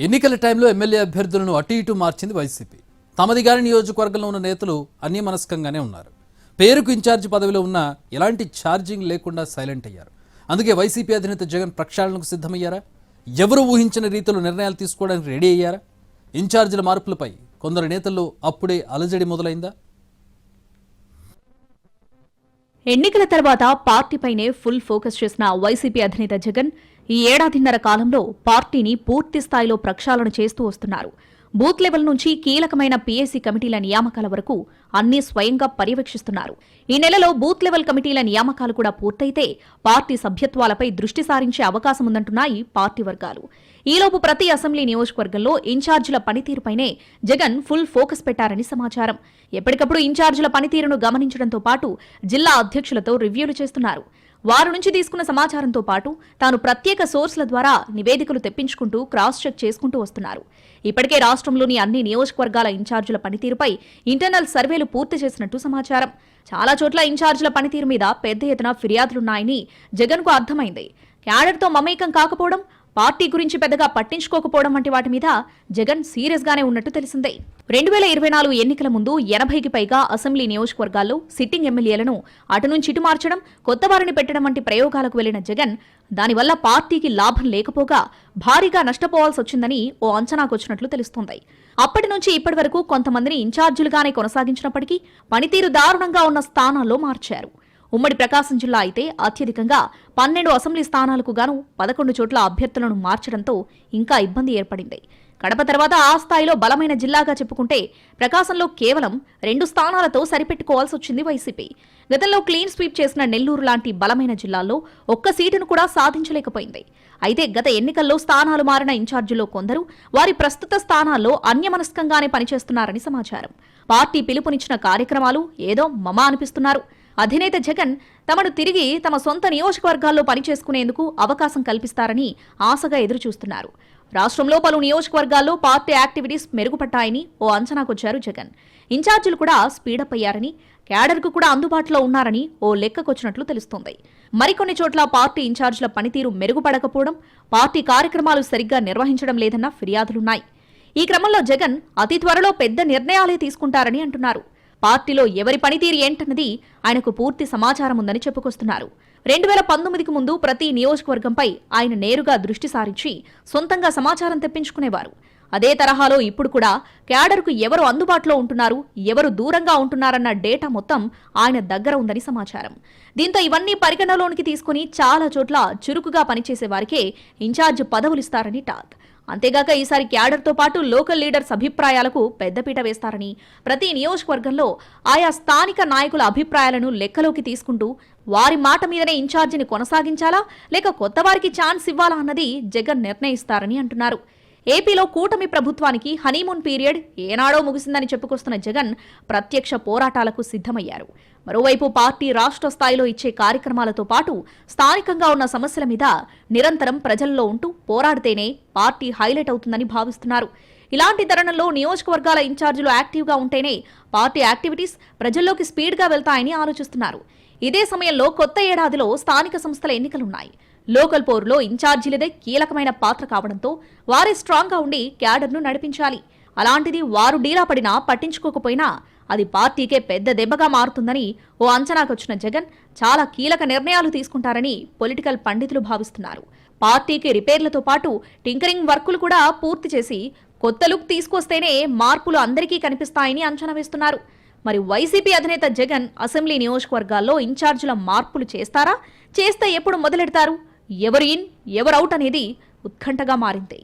ఎన్నికల టైంలో ఎమ్మెల్యే అభ్యర్థులను అటు ఇటు మార్చింది వైసీపీ. తమదిగారి నియోజకవర్గంలో ఉన్న నేతలు అన్యమనస్కంగానే ఉన్నారు. పేరుకు ఇన్ఛార్జి పదవిలో ఉన్న ఎలాంటి ఛార్జింగ్ లేకుండా సైలెంట్ అయ్యారు. అందుకే వైసీపీ అధినేత జగన్ ప్రక్షాళనకు సిద్ధమయ్యారా? ఎవరు ఊహించిన రీతిలో నిర్ణయాలు తీసుకోవడానికి రెడీ అయ్యారా? ఇన్ఛార్జీల మార్పులపై కొందరు నేతల్లో అప్పుడే అలజడి మొదలైందా? ఎన్నికల తర్వాత పార్టీపైనే ఫుల్ ఫోకస్ చేసిన వైసీపీ అధినేత జగన్ ఈ ఏడాదిన్నర కాలంలో పార్టీని పూర్తి స్థాయిలో ప్రక్షాళన చేస్తూ వస్తున్నారు. బూత్ లెవెల్ నుంచి కీలకమైన పీఏసీ కమిటీల నియామకాల వరకు అన్నీ స్వయంగా పర్యవేక్షిస్తున్నారు. ఈ నెలలో బూత్ లెవెల్ కమిటీల నియామకాలు కూడా పూర్తయితే పార్టీ సభ్యత్వాలపై దృష్టి సారించే అవకాశం ఉందంటున్నాయి పార్టీ వర్గాలు. ఈలోపు ప్రతి అసెంబ్లీ నియోజకవర్గంలో ఇన్ఛార్జీల పనితీరుపైనే జగన్ ఫుల్ ఫోకస్ పెట్టారని సమాచారం. ఎప్పటికప్పుడు ఇన్ఛార్జీల పనితీరును గమనించడంతో పాటు జిల్లా అధ్యక్షులతో రివ్యూలు చేస్తున్నారు. వారి నుంచి తీసుకున్న సమాచారంతో పాటు తాను ప్రత్యేక సోర్సుల ద్వారా నివేదికలు తెప్పించుకుంటూ క్రాస్ చెక్ చేసుకుంటూ వస్తున్నారు. ఇప్పటికే రాష్ట్రంలోని అన్ని నియోజకవర్గాల ఇన్ఛార్జీల పనితీరుపై ఇంటర్నల్ సర్వేలు పూర్తి చేసినట్టు సమాచారం. చాలా చోట్ల ఇన్ఛార్జీల పనితీరు మీద పెద్ద ఎత్తున ఫిర్యాదులున్నాయని జగన్కు అర్థమైంది. క్యాడర్తో మమేకం కాకపోవడం, పార్టీ గురించి పెద్దగా పట్టించుకోకపోవడం వంటి వాటి మీద జగన్ సీరియస్ గానే ఉన్నట్టు తెలిసిందే. 2024 ఎన్నికల ముందు 80కి పైగా అసెంబ్లీ నియోజకవర్గాల్లో సిట్టింగ్ ఎమ్మెల్యేలను అటు నుంచి ఇటు మార్చడం, కొత్త వారిని పెట్టడం వంటి ప్రయోగాలకు వెళ్లిన జగన్ దానివల్ల పార్టీకి లాభం లేకపోగా భారీగా నష్టపోవాల్సి వచ్చిందని ఓ అంచనాకొచ్చినట్లు తెలుస్తోంది. అప్పటి నుంచి ఇప్పటి వరకు కొంతమందిని ఇన్ఛార్జీలుగానే కొనసాగించినప్పటికీ పనితీరు దారుణంగా ఉన్న స్థానాల్లో మార్చారు. ఉమ్మడి ప్రకాశం జిల్లా అయితే అత్యధికంగా 12 అసెంబ్లీ స్థానాలకు గాను 11 చోట్ల అభ్యర్థులను మార్చడంతో ఇంకా ఇబ్బంది ఏర్పడింది. కడప తర్వాత ఆ స్థాయిలో బలమైన జిల్లాగా చెప్పుకుంటే ప్రకాశంలో కేవలం 2 స్థానాలతో సరిపెట్టుకోవాల్సి వచ్చింది వైసీపీ. గతంలో క్లీన్ స్వీప్ చేసిన నెల్లూరు లాంటి బలమైన జిల్లాల్లో ఒక్క సీటును కూడా సాధించలేకపోయింది. అయితే గత ఎన్నికల్లో స్థానాలు మారిన ఇన్ఛార్జీలో కొందరు వారి ప్రస్తుత స్థానాల్లో అన్యమనస్కంగానే పనిచేస్తున్నారని సమాచారం. పార్టీ పిలుపునిచ్చిన కార్యక్రమాలు ఏదో మమ అనిపిస్తున్నారు. అధినేత జగన్ తమను తిరిగి తమ సొంత నియోజకవర్గాల్లో పనిచేసుకునేందుకు అవకాశం కల్పిస్తారని ఆశగా ఎదురుచూస్తున్నారు. రాష్ట్రంలో పలు నియోజకవర్గాల్లో పార్టీ యాక్టివిటీస్ మెరుగుపడ్డాయని ఓ అంచనాకొచ్చారు జగన్. ఇన్ఛార్జీలు కూడా స్పీడప్ అయ్యారని, క్యాడర్కు కూడా అందుబాటులో ఉన్నారని ఓ లెక్కకొచ్చినట్లు తెలుస్తోంది. మరికొన్ని చోట్ల పార్టీ ఇన్ఛార్జీల పనితీరు మెరుగుపడకపోవడం, పార్టీ కార్యక్రమాలు సరిగ్గా నిర్వహించడం లేదన్న ఫిర్యాదులున్నాయి. ఈ క్రమంలో జగన్ అతి త్వరలో పెద్ద నిర్ణయాలే తీసుకుంటారని అంటున్నారు. పార్టీలో ఎవరి పనితీరు ఏంటన్నది ఆయనకు పూర్తి సమాచారం ఉందని చెప్పుకొస్తున్నారు. 2019కి ముందు ప్రతి నియోజకవర్గంపై ఆయన నేరుగా దృష్టి సారించి సొంతంగా సమాచారం తెప్పించుకునేవారు. అదే తరహాలో ఇప్పుడు కూడా క్యాడర్కు ఎవరు అందుబాటులో ఉంటున్నారు, ఎవరు దూరంగా ఉంటున్నారన్న డేటా మొత్తం ఆయన దగ్గర ఉందని సమాచారం. దీంతో ఇవన్నీ పరిగణలోనికి తీసుకుని చాలా చోట్ల చురుకుగా పనిచేసే వారికే ఇన్ఛార్జ్ పదవులిస్తారని టాక్. అంతేగాక ఈసారి క్యాడర్తో పాటు లోకల్ లీడర్స్ అభిప్రాయాలకు పెద్దపీట వేస్తారని, ప్రతి నియోజకవర్గంలో ఆయా స్థానిక నాయకుల అభిప్రాయాలను లెక్కలోకి తీసుకుంటూ వారి మాట మీదనే ఇన్ఛార్జిని కొనసాగించాలా లేక కొత్త వారికి ఛాన్స్ ఇవ్వాలా అన్నది జగన్ నిర్ణయిస్తారని అంటున్నారు. ఏపీలో కూటమి ప్రభుత్వానికి హనీమూన్ పీరియడ్ ఏనాడో ముగిసిందని చెప్పుకొస్తున్న జగన్ ప్రత్యక్ష పోరాటాలకు సిద్ధమయ్యారు. మరోవైపు పార్టీ రాష్ట్ర స్థాయిలో ఇచ్చే కార్యక్రమాలతో పాటు స్థానికంగా ఉన్న సమస్యల మీద నిరంతరం ప్రజల్లో ఉంటూ పోరాడితేనే పార్టీ హైలైట్ అవుతుందని భావిస్తున్నారు. ఇలాంటి తరుణంలో నియోజకవర్గాల ఇన్ఛార్జీలు యాక్టివ్గా ఉంటేనే పార్టీ యాక్టివిటీస్ ప్రజల్లోకి స్పీడ్గా వెళ్తాయని ఆలోచిస్తున్నారు. ఇదే సమయంలో కొత్త ఏడాదిలో స్థానిక సంస్థల ఎన్నికలున్నాయి. లోకల్ పోరులో ఇన్ఛార్జీలదే కీలకమైన పాత్ర కావడంతో వారే స్ట్రాంగ్గా ఉండి క్యాడర్ను నడిపించాలి. అలాంటిది వారు డీలా పడినా పట్టించుకోకపోయినా అది పార్టీకే పెద్ద దెబ్బగా మారుతుందని ఓ అంచనాకొచ్చిన జగన్ చాలా కీలక నిర్ణయాలు తీసుకుంటారని పొలిటికల్ పండితులు భావిస్తున్నారు. పార్టీకి రిపేర్లతో పాటు టింకరింగ్ వర్కులు కూడా పూర్తి చేసి కొత్త లుక్ తీసుకొస్తేనే మార్పులు అందరికీ కనిపిస్తాయని అంచనా వేస్తున్నారు. మరి వైసీపీ అధినేత జగన్ అసెంబ్లీ నియోజకవర్గాల్లో ఇన్ఛార్జీల మార్పులు చేస్తారా? చేస్తే ఎప్పుడు మొదలెడతారు? ఎవరు ఇన్ ఎవరు అవుట్ అనేది ఉత్కంఠగా మారింది.